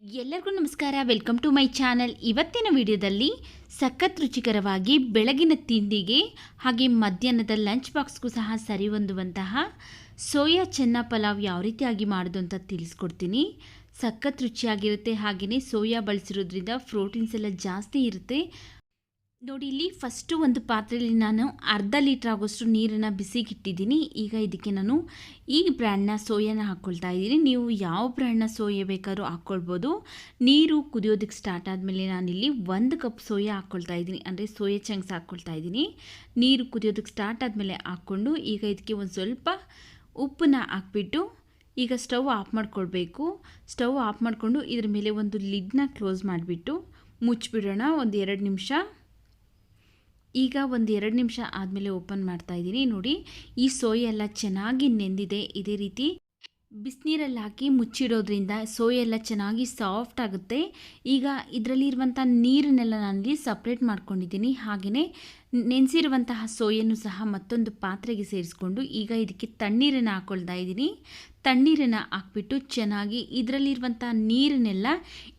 ಎಲ್ಲರಿಗೂ ನಮಸ್ಕಾರ. Welcome to my channel. ಇವತ್ತಿನ ವಿಡಿಯೋದಲ್ಲಿ ಸಖತ್ ರುಚಿಕರವಾಗಿ ಬೆಳಗಿನ ತಿಂಡಿಗೆ ಹಾಗೆ ಮಧ್ಯಾಹ್ನದ ಲಂಚ್ ಬಾಕ್ಸ್ಗೂ ಸಹ ಸರಿ ಹೊಂದುವಂತಹ ಸೋಯಾ ಚೆನ್ನ ಪಲಾವ್ ಯಾವ ರೀತಿಯಾಗಿ ಮಾಡೋದು ಅಂತ ತಿಳಿಸ್ಕೊಡ್ತೀನಿ. ಸಖತ್ ರುಚಿಯಾಗಿರುತ್ತೆ. ಹಾಗೆಯೇ ಸೋಯಾ ಬಳಸಿರೋದ್ರಿಂದ ಪ್ರೋಟೀನ್ಸ್ ಎಲ್ಲ ಜಾಸ್ತಿ ಇರುತ್ತೆ. ನೋಡಿ, ಇಲ್ಲಿ ಫಸ್ಟು ಒಂದು ಪಾತ್ರೆಯಲ್ಲಿ ನಾನು ಅರ್ಧ ಲೀಟ್ರ್ ಆಗೋಷ್ಟು ನೀರನ್ನು ಬಿಸಿಗಿಟ್ಟಿದ್ದೀನಿ. ಈಗ ಇದಕ್ಕೆ ನಾನು ಈ ಬ್ರ್ಯಾಂಡ್ನ ಸೋಯಾನ ಹಾಕ್ಕೊಳ್ತಾ ಇದ್ದೀನಿ. ನೀವು ಯಾವ ಬ್ರ್ಯಾಂಡ್ನ ಸೋಯಾ ಬೇಕಾದ್ರೂ ಹಾಕ್ಕೊಳ್ಬೋದು. ನೀರು ಕುದಿಯೋದಕ್ಕೆ ಸ್ಟಾರ್ಟ್ ಆದಮೇಲೆ ನಾನಿಲ್ಲಿ 1 ಕಪ್ ಸೋಯಾ ಹಾಕ್ಕೊಳ್ತಾ ಇದ್ದೀನಿ, ಅಂದರೆ ಸೋಯಾ ಚಂಕ್ಸ್ ಹಾಕ್ಕೊಳ್ತಾ ಇದ್ದೀನಿ. ನೀರು ಕುದಿಯೋದಕ್ಕೆ ಸ್ಟಾರ್ಟ್ ಆದಮೇಲೆ ಹಾಕ್ಕೊಂಡು ಈಗ ಇದಕ್ಕೆ ಒಂದು ಸ್ವಲ್ಪ ಉಪ್ಪನ್ನ ಹಾಕ್ಬಿಟ್ಟು ಈಗ ಸ್ಟವ್ ಆಫ್ ಮಾಡ್ಕೊಳ್ಬೇಕು. ಸ್ಟವ್ ಆಫ್ ಮಾಡಿಕೊಂಡು ಇದ್ರ ಮೇಲೆ ಒಂದು ಲಿಡ್ನ ಕ್ಲೋಸ್ ಮಾಡಿಬಿಟ್ಟು ಮುಚ್ಚಿಬಿಡೋಣ ಒಂದು 2 ನಿಮಿಷ. ಈಗ ಒಂದು 2 ನಿಮಿಷ ಆದಮೇಲೆ ಓಪನ್ ಮಾಡ್ತಾ ಇದ್ದೀನಿ. ನೋಡಿ, ಈ ಸೋಯಾ ಎಲ್ಲ ಚೆನ್ನಾಗಿ ನೆಂದಿದೆ. ಇದೇ ರೀತಿ ಬಿಸಿನೀರಲ್ಲಿ ಹಾಕಿ ಮುಚ್ಚಿಡೋದ್ರಿಂದ ಸೋಯಾ ಎಲ್ಲ ಚೆನ್ನಾಗಿ ಸಾಫ್ಟ್ ಆಗುತ್ತೆ. ಈಗ ಇದರಲ್ಲಿರುವಂಥ ನೀರನ್ನೆಲ್ಲ ನಾನಿಲ್ಲಿ ಸಪ್ರೇಟ್ ಮಾಡ್ಕೊಂಡಿದ್ದೀನಿ. ಹಾಗೆಯೇ ನೆನೆಸಿರುವಂತಹ ಸೋಯನ್ನು ಸಹ ಮತ್ತೊಂದು ಪಾತ್ರೆಗೆ ಸೇರಿಸ್ಕೊಂಡು ಈಗ ಇದಕ್ಕೆ ತಣ್ಣೀರನ್ನು ಹಾಕ್ಕೊಳ್ತಾ ಇದ್ದೀನಿ. ತಣ್ಣೀರನ್ನು ಹಾಕ್ಬಿಟ್ಟು ಚೆನ್ನಾಗಿ ಇದರಲ್ಲಿರುವಂಥ ನೀರನ್ನೆಲ್ಲ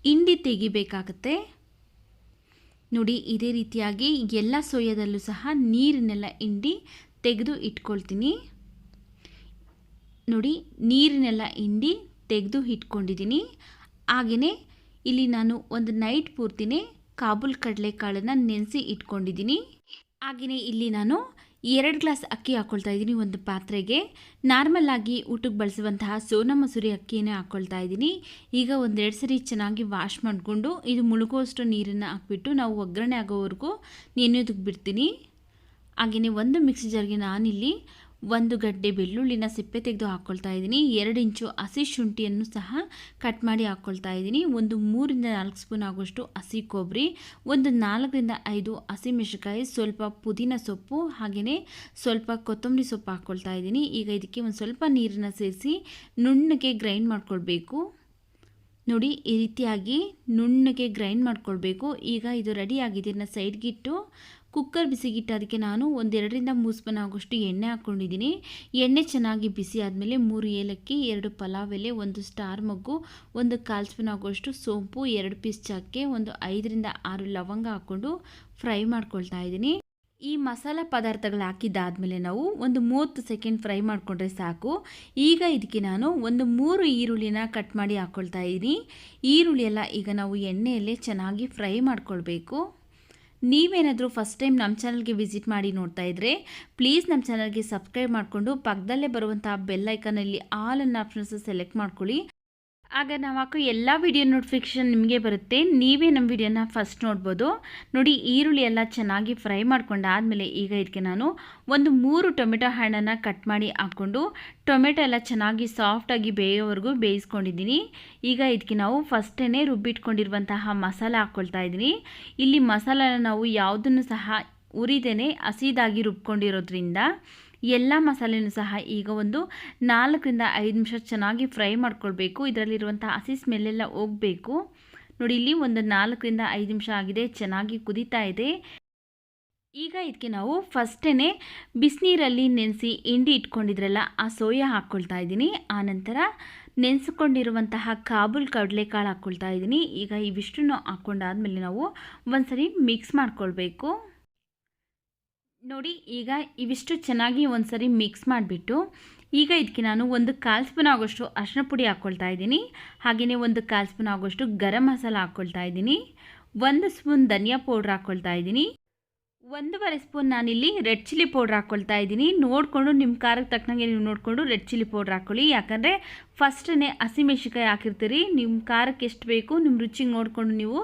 ಹಿಂಡಿ ತೆಗಿಬೇಕಾಗತ್ತೆ. ನೋಡಿ, ಇದೇ ರೀತಿಯಾಗಿ ಎಲ್ಲ ಸೋಯಾದಲ್ಲೂ ಸಹ ನೀರನ್ನೆಲ್ಲ ಹಿಂಡಿ ತೆಗೆದು ಇಟ್ಕೊಳ್ತೀನಿ. ನೋಡಿ, ನೀರನ್ನೆಲ್ಲ ಹಿಂಡಿ ತೆಗೆದು ಇಟ್ಕೊಂಡಿದ್ದೀನಿ. ಹಾಗೆಯೇ ಇಲ್ಲಿ ನಾನು ಒಂದು ನೈಟ್ ಪೂರ್ತಿನೇ ಕಾಬೂಲ್ ಕಡಲೆಕಾಳನ್ನು ನೆನೆಸಿ ಇಟ್ಕೊಂಡಿದ್ದೀನಿ. ಹಾಗೆಯೇ ಇಲ್ಲಿ ನಾನು 2 ಗ್ಲಾಸ್ ಅಕ್ಕಿ ಹಾಕ್ಕೊಳ್ತಾ ಇದ್ದೀನಿ ಒಂದು ಪಾತ್ರೆಗೆ. ನಾರ್ಮಲ್ ಆಗಿ ಊಟಕ್ಕೆ ಬಳಸುವಂತಹ ಸೋನಾ ಮಸೂರಿ ಅಕ್ಕಿನೇ ಹಾಕ್ಕೊಳ್ತಾ ಇದ್ದೀನಿ. ಈಗ 1-2 ಸರಿ ಚೆನ್ನಾಗಿ ವಾಶ್ ಮಾಡಿಕೊಂಡು ಇದು ಮುಳುಗುವಷ್ಟು ನೀರನ್ನು ಹಾಕ್ಬಿಟ್ಟು ನಾವು ಒಗ್ಗರಣೆ ಆಗೋವರೆಗೂ ನೆನೆಯೋದಕ್ಕೆ ಬಿಡ್ತೀನಿ. ಹಾಗೆಯೇ ಒಂದು ಮಿಕ್ಸಿ ಜಾರ್ಗೆ ನಾನಿಲ್ಲಿ 1 ಗಡ್ಡೆ ಬೆಳ್ಳುಳ್ಳಿನ ಸಿಪ್ಪೆ ತೆಗೆದು ಹಾಕ್ಕೊಳ್ತಾ ಇದ್ದೀನಿ. 2 ಇಂಚು ಹಸಿ ಶುಂಠಿಯನ್ನು ಸಹ ಕಟ್ ಮಾಡಿ ಹಾಕ್ಕೊಳ್ತಾ ಇದ್ದೀನಿ. ಒಂದು 3-4 ಸ್ಪೂನ್ ಆಗೋಷ್ಟು ಹಸಿ ಕೊಬ್ಬರಿ, ಒಂದು 4-5 ಹಸಿಮೆಣಸಿನಕಾಯಿ, ಸ್ವಲ್ಪ ಪುದೀನ ಸೊಪ್ಪು, ಹಾಗೆಯೇ ಸ್ವಲ್ಪ ಕೊತ್ತಂಬರಿ ಸೊಪ್ಪು ಹಾಕ್ಕೊಳ್ತಾ ಇದ್ದೀನಿ. ಈಗ ಇದಕ್ಕೆ ಒಂದು ಸ್ವಲ್ಪ ನೀರನ್ನು ಸೇರಿಸಿ ನುಣ್ಣಗೆ ಗ್ರೈಂಡ್ ಮಾಡ್ಕೊಳ್ಬೇಕು. ನೋಡಿ, ಈ ರೀತಿಯಾಗಿ ನುಣ್ಣಗೆ ಗ್ರೈಂಡ್ ಮಾಡ್ಕೊಳ್ಬೇಕು. ಈಗ ಇದು ರೆಡಿ ಆಗಿದೆ. ಇದನ್ನು ಸೈಡ್ಗಿಟ್ಟು ಕುಕ್ಕರ್ ಬಿಸಿಗಿಟ್ಟು ಅದಕ್ಕೆ ನಾನು 1-2-3 ಸ್ಪೂನ್ ಆಗೋಷ್ಟು ಎಣ್ಣೆ ಹಾಕ್ಕೊಂಡಿದ್ದೀನಿ. ಎಣ್ಣೆ ಚೆನ್ನಾಗಿ ಬಿಸಿ ಆದಮೇಲೆ 3 ಏಲಕ್ಕಿ, 2 ಪಲಾವ್ ಎಲೆ, 1 ಸ್ಟಾರ್ ಮೊಗ್ಗು, 1/4 ಸ್ಪೂನ್ ಆಗೋಷ್ಟು ಸೋಂಪು, 2 ಪೀಸ್ ಚಕ್ಕೆ, ಒಂದು 5-6 ಲವಂಗ ಹಾಕ್ಕೊಂಡು ಫ್ರೈ ಮಾಡ್ಕೊಳ್ತಾ ಇದ್ದೀನಿ. ಈ ಮಸಾಲ ಪದಾರ್ಥಗಳು ಹಾಕಿದ್ದಾದಮೇಲೆ ನಾವು ಒಂದು 30 ಸೆಕೆಂಡ್ ಫ್ರೈ ಮಾಡಿಕೊಂಡ್ರೆ ಸಾಕು. ಈಗ ಇದಕ್ಕೆ ನಾನು ಒಂದು 3 ಈರುಳ್ಳಿನ ಕಟ್ ಮಾಡಿ ಹಾಕ್ಕೊಳ್ತಾ ಇದ್ದೀನಿ. ಈರುಳ್ಳಿ ಎಲ್ಲ ಈಗ ನಾವು ಎಣ್ಣೆಯಲ್ಲೇ ಚೆನ್ನಾಗಿ ಫ್ರೈ ಮಾಡ್ಕೊಳ್ಬೇಕು. ನೀವೇನಾದರೂ ಫಸ್ಟ್ ಟೈಮ್ ನಮ್ಮ ಚಾನಲ್ಗೆ ವಿಸಿಟ್ ಮಾಡಿ ನೋಡ್ತಾ ಇದ್ದರೆ ಪ್ಲೀಸ್ ನಮ್ಮ ಚಾನಲ್ಗೆ ಸಬ್ಸ್ಕ್ರೈಬ್ ಮಾಡಿಕೊಂಡು ಪಕ್ಕದಲ್ಲೇ ಬರುವಂಥ ಬೆಲ್ ಐಕನಲ್ಲಿ ಆಲ್ ಅನ್ನೋ ಆಪ್ಷನ್ಸ್ ಸೆಲೆಕ್ಟ್ ಮಾಡ್ಕೊಳ್ಳಿ. ಆಗ ನಾವು ಹಾಕೋ ಎಲ್ಲ ವಿಡಿಯೋ ನೋಟಿಫಿಕೇಷನ್ ನಿಮಗೆ ಬರುತ್ತೆ. ನೀವೇ ನಮ್ಮ ವಿಡಿಯೋನ ಫಸ್ಟ್ ನೋಡ್ಬೋದು. ನೋಡಿ, ಈರುಳ್ಳಿ ಎಲ್ಲ ಚೆನ್ನಾಗಿ ಫ್ರೈ ಮಾಡ್ಕೊಂಡಾದಮೇಲೆ ಈಗ ಇದಕ್ಕೆ ನಾನು ಒಂದು 3 ಟೊಮೆಟೊ ಹಣ್ಣನ್ನು ಕಟ್ ಮಾಡಿ ಹಾಕ್ಕೊಂಡು ಟೊಮೆಟೊ ಎಲ್ಲ ಚೆನ್ನಾಗಿ ಸಾಫ್ಟಾಗಿ ಬೇಯೋವರೆಗೂ ಬೇಯಿಸ್ಕೊಂಡಿದ್ದೀನಿ. ಈಗ ಇದಕ್ಕೆ ನಾವು ಫಸ್ಟೇ ರುಬ್ಬಿಟ್ಕೊಂಡಿರುವಂತಹ ಮಸಾಲ ಹಾಕ್ಕೊಳ್ತಾ ಇದ್ದೀನಿ. ಇಲ್ಲಿ ಮಸಾಲಾನ ನಾವು ಯಾವುದನ್ನು ಸಹ ಉರಿದೇನೆ ಹಸಿದಾಗಿ ರುಬ್ಕೊಂಡಿರೋದ್ರಿಂದ ಎಲ್ಲ ಮಸಾಲೆನೂ ಸಹ ಈಗ ಒಂದು 4-5 ನಿಮಿಷ ಚೆನ್ನಾಗಿ ಫ್ರೈ ಮಾಡ್ಕೊಳ್ಬೇಕು. ಇದರಲ್ಲಿರುವಂಥ ಹಸಿ ಸ್ಮೆಲ್ಲೆಲ್ಲ ಹೋಗಬೇಕು. ನೋಡಿ, ಇಲ್ಲಿ ಒಂದು 4-5 ನಿಮಿಷ ಆಗಿದೆ, ಚೆನ್ನಾಗಿ ಕುದೀತಾ ಇದೆ. ಈಗ ಇದಕ್ಕೆ ನಾವು ಫಸ್ಟೇ ಬಿಸಿನೀರಲ್ಲಿ ನೆನೆಸಿ ಹಿಂಡಿ ಇಟ್ಕೊಂಡಿದ್ರಲ್ಲ ಆ ಸೋಯಾ ಹಾಕ್ಕೊಳ್ತಾ ಇದ್ದೀನಿ. ಆನಂತರ ನೆನೆಸ್ಕೊಂಡಿರುವಂತಹ ಕಾಬೂಲ್ ಕಡಲೆಕಾಳು ಹಾಕ್ಕೊಳ್ತಾ ಇದ್ದೀನಿ. ಈಗ ಇವಿಷ್ಟನ್ನು ಹಾಕ್ಕೊಂಡಾದ್ಮೇಲೆ ನಾವು ಒಂದ್ಸರಿ ಮಿಕ್ಸ್ ಮಾಡ್ಕೊಳ್ಬೇಕು. ನೋಡಿ, ಈಗ ಇವಿಷ್ಟು ಚೆನ್ನಾಗಿ ಒಂದ್ಸರಿ ಮಿಕ್ಸ್ ಮಾಡಿಬಿಟ್ಟು ಈಗ ಇದಕ್ಕೆ ನಾನು 1/4 ಸ್ಪೂನ್ ಆಗೋಷ್ಟು ಅರಿಶಿನ ಪುಡಿ ಹಾಕ್ಕೊಳ್ತಾ ಇದ್ದೀನಿ. ಹಾಗೆಯೇ 1/4 ಸ್ಪೂನ್ ಆಗೋಷ್ಟು ಗರಂ ಮಸಾಲ ಹಾಕ್ಕೊಳ್ತಾ ಇದ್ದೀನಿ. 1 ಸ್ಪೂನ್ ಧನಿಯಾ ಪೌಡ್ರ್ ಹಾಕ್ಕೊಳ್ತಾ ಇದ್ದೀನಿ. 1.5 ಸ್ಪೂನ್ ನಾನಿಲ್ಲಿ ರೆಡ್ ಚಿಲ್ಲಿ ಪೌಡ್ರ್ ಹಾಕ್ಕೊಳ್ತಾ ಇದ್ದೀನಿ. ನೋಡಿಕೊಂಡು ನಿಮ್ಮ ಖಾರಕ್ಕೆ ತಕ್ಕನಾಗೆ ನೀವು ನೋಡಿಕೊಂಡು ರೆಡ್ ಚಿಲ್ಲಿ ಪೌಡ್ರ್ ಹಾಕ್ಕೊಳ್ಳಿ. ಯಾಕಂದರೆ ಫಸ್ಟೇ ಹಸಿಮೆಣ್ಸಿನ್ಕಾಯಿ ಹಾಕಿರ್ತೀರಿ. ನಿಮ್ಮ ಖಾರಕ್ಕೆ ಎಷ್ಟು ಬೇಕು ನಿಮ್ಮ ರುಚಿಗೆ ನೋಡಿಕೊಂಡು ನೀವು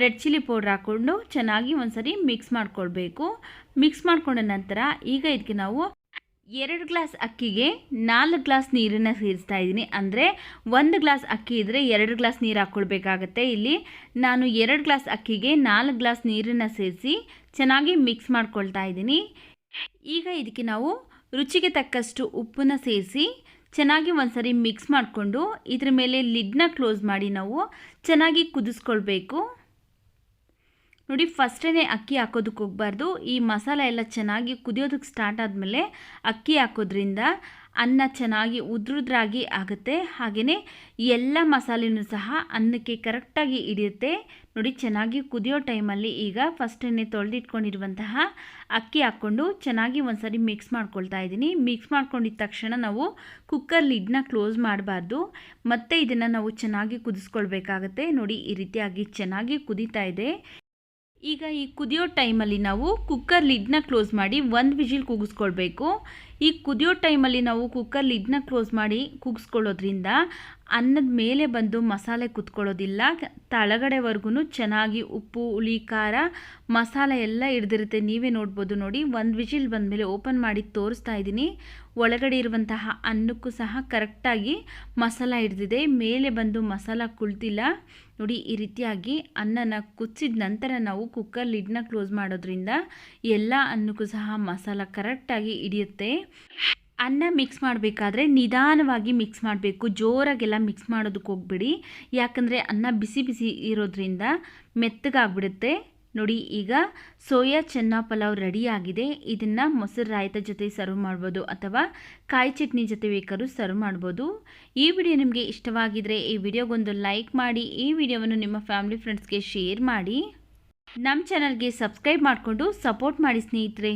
ರೆಡ್ ಚಿಲ್ಲಿ ಪೌಡ್ರ್ ಹಾಕ್ಕೊಂಡು ಚೆನ್ನಾಗಿ ಒಂದ್ಸರಿ ಮಿಕ್ಸ್ ಮಾಡ್ಕೊಳ್ಬೇಕು. ಮಿಕ್ಸ್ ಮಾಡ್ಕೊಂಡ ನಂತರ ಈಗ ಇದಕ್ಕೆ ನಾವು 2 ಗ್ಲಾಸ್ ಅಕ್ಕಿಗೆ 4 ಗ್ಲಾಸ್ ನೀರನ್ನು ಸೇರಿಸ್ತಾ ಇದ್ದೀನಿ. ಅಂದರೆ 1 ಗ್ಲಾಸ್ ಅಕ್ಕಿ ಇದ್ದರೆ 2 ಗ್ಲಾಸ್ ನೀರು ಹಾಕ್ಕೊಳ್ಬೇಕಾಗತ್ತೆ. ಇಲ್ಲಿ ನಾನು 2 ಗ್ಲಾಸ್ ಅಕ್ಕಿಗೆ 4 ಗ್ಲಾಸ್ ನೀರನ್ನು ಸೇರಿಸಿ ಚೆನ್ನಾಗಿ ಮಿಕ್ಸ್ ಮಾಡ್ಕೊಳ್ತಾ ಇದ್ದೀನಿ. ಈಗ ಇದಕ್ಕೆ ನಾವು ರುಚಿಗೆ ತಕ್ಕಷ್ಟು ಉಪ್ಪನ್ನು ಸೇರಿಸಿ ಚೆನ್ನಾಗಿ ಒಂದ್ಸರಿ ಮಿಕ್ಸ್ ಮಾಡಿಕೊಂಡು ಇದ್ರ ಮೇಲೆ ಲಿಡ್ನ ಕ್ಲೋಸ್ ಮಾಡಿ ನಾವು ಚೆನ್ನಾಗಿ ಕುದಿಸ್ಕೊಳ್ಬೇಕು. ನೋಡಿ, ಫಸ್ಟೇ ಅಕ್ಕಿ ಹಾಕೋದಕ್ಕೆ ಹೋಗಬಾರ್ದು. ಈ ಮಸಾಲ ಎಲ್ಲ ಚೆನ್ನಾಗಿ ಕುದಿಯೋದಕ್ಕೆ ಸ್ಟಾರ್ಟ್ ಆದಮೇಲೆ ಅಕ್ಕಿ ಹಾಕೋದ್ರಿಂದ ಅನ್ನ ಚೆನ್ನಾಗಿ ಉದ್ರುದ್ರಾಗಿ ಆಗುತ್ತೆ. ಹಾಗೆಯೇ ಎಲ್ಲ ಮಸಾಲೆನೂ ಸಹ ಅನ್ನಕ್ಕೆ ಕರೆಕ್ಟಾಗಿ ಹಿಡಿಯುತ್ತೆ. ನೋಡಿ, ಚೆನ್ನಾಗಿ ಕುದಿಯೋ ಟೈಮಲ್ಲಿ ಈಗ ಫಸ್ಟನ್ನೇ ತೊಳೆದಿಟ್ಕೊಂಡಿರುವಂತಹ ಅಕ್ಕಿ ಹಾಕ್ಕೊಂಡು ಚೆನ್ನಾಗಿ ಒಂದ್ಸರಿ ಮಿಕ್ಸ್ ಮಾಡ್ಕೊಳ್ತಾ ಇದ್ದೀನಿ. ಮಿಕ್ಸ್ ಮಾಡ್ಕೊಂಡಿದ್ದ ತಕ್ಷಣ ನಾವು ಕುಕ್ಕರ್ ಲಿಡ್ನ ಕ್ಲೋಸ್ ಮಾಡಬಾರ್ದು, ಮತ್ತು ಇದನ್ನು ನಾವು ಚೆನ್ನಾಗಿ ಕುದಿಸ್ಕೊಳ್ಬೇಕಾಗತ್ತೆ. ನೋಡಿ, ಈ ರೀತಿಯಾಗಿ ಚೆನ್ನಾಗಿ ಕುದೀತಾ ಇದೆ. ಈಗ ಈ ಕುದಿಯೋ ಟೈಮಲ್ಲಿ ನಾವು ಕುಕ್ಕರ್ ಲಿಡ್ನ ಕ್ಲೋಸ್ ಮಾಡಿ 1 ವಿಜಿಲ್ ಕೂಗಿಸ್ಕೊಳ್ಬೇಕು. ಈ ಕುದಿಯೋ ಟೈಮಲ್ಲಿ ನಾವು ಕುಕ್ಕರ್ ಲಿಡ್ನ ಕ್ಲೋಸ್ ಮಾಡಿ ಕೂಗಿಸ್ಕೊಳ್ಳೋದ್ರಿಂದ ಅನ್ನದ ಮೇಲೆ ಬಂದು ಮಸಾಲೆ ಕುತ್ಕೊಳ್ಳೋದಿಲ್ಲ. ತಳಗಡೆವರೆಗೂ ಚೆನ್ನಾಗಿ ಉಪ್ಪು, ಹುಳಿ, ಖಾರ, ಮಸಾಲೆ ಎಲ್ಲ ಹಿಡ್ದಿರುತ್ತೆ. ನೀವೇ ನೋಡ್ಬೋದು. ನೋಡಿ, 1 ವಿಜಿಲ್ ಬಂದಮೇಲೆ ಓಪನ್ ಮಾಡಿ ತೋರಿಸ್ತಾ ಇದ್ದೀನಿ. ಒಳಗಡೆ ಇರುವಂತಹ ಅನ್ನಕ್ಕೂ ಸಹ ಕರೆಕ್ಟಾಗಿ ಮಸಾಲ ಹಿಡ್ದಿದೆ. ಮೇಲೆ ಬಂದು ಮಸಾಲ ಕುಳ್ತಿಲ್ಲ. ನೋಡಿ, ಈ ರೀತಿಯಾಗಿ ಅನ್ನನ ಕುದಿಸಿದ ನಂತರ ನಾವು ಕುಕ್ಕರ್ ಲಿಡ್ನ ಕ್ಲೋಸ್ ಮಾಡೋದ್ರಿಂದ ಎಲ್ಲ ಅನ್ನಕ್ಕೂ ಸಹ ಮಸಾಲ ಕರೆಕ್ಟಾಗಿ ಹಿಡಿಯುತ್ತೆ. ಅನ್ನ ಮಿಕ್ಸ್ ಮಾಡಬೇಕಾದ್ರೆ ನಿಧಾನವಾಗಿ ಮಿಕ್ಸ್ ಮಾಡಬೇಕು, ಜೋರಾಗೆಲ್ಲ ಮಿಕ್ಸ್ ಮಾಡೋದಕ್ಕೆ ಹೋಗ್ಬಿಡಿ. ಯಾಕಂದರೆ ಅನ್ನ ಬಿಸಿ ಬಿಸಿ ಇರೋದ್ರಿಂದ ಮೆತ್ತಗಾಗ್ಬಿಡುತ್ತೆ. ನೋಡಿ, ಈಗ ಸೋಯಾ ಚೆನ್ನ ಪಲಾವ್ ರೆಡಿಯಾಗಿದೆ. ಇದನ್ನು ಮೊಸರು ರಾಯ್ತ ಜೊತೆ ಸರ್ವ್ ಮಾಡ್ಬೋದು, ಅಥವಾ ಕಾಯಿ ಚಟ್ನಿ ಜೊತೆ ಬೇಕಾದ್ರೂ ಸರ್ವ್ ಮಾಡ್ಬೋದು. ಈ ವಿಡಿಯೋ ನಿಮಗೆ ಇಷ್ಟವಾಗಿದ್ದರೆ ಈ ವಿಡಿಯೋಗೊಂದು ಲೈಕ್ ಮಾಡಿ, ಈ ವಿಡಿಯೋವನ್ನು ನಿಮ್ಮ ಫ್ಯಾಮಿಲಿ ಫ್ರೆಂಡ್ಸ್ಗೆ ಶೇರ್ ಮಾಡಿ. ನಮ್ಮ ಚಾನಲ್ಗೆ ಸಬ್ಸ್ಕ್ರೈಬ್ ಮಾಡಿಕೊಂಡು ಸಪೋರ್ಟ್ ಮಾಡಿ ಸ್ನೇಹಿತರೆ.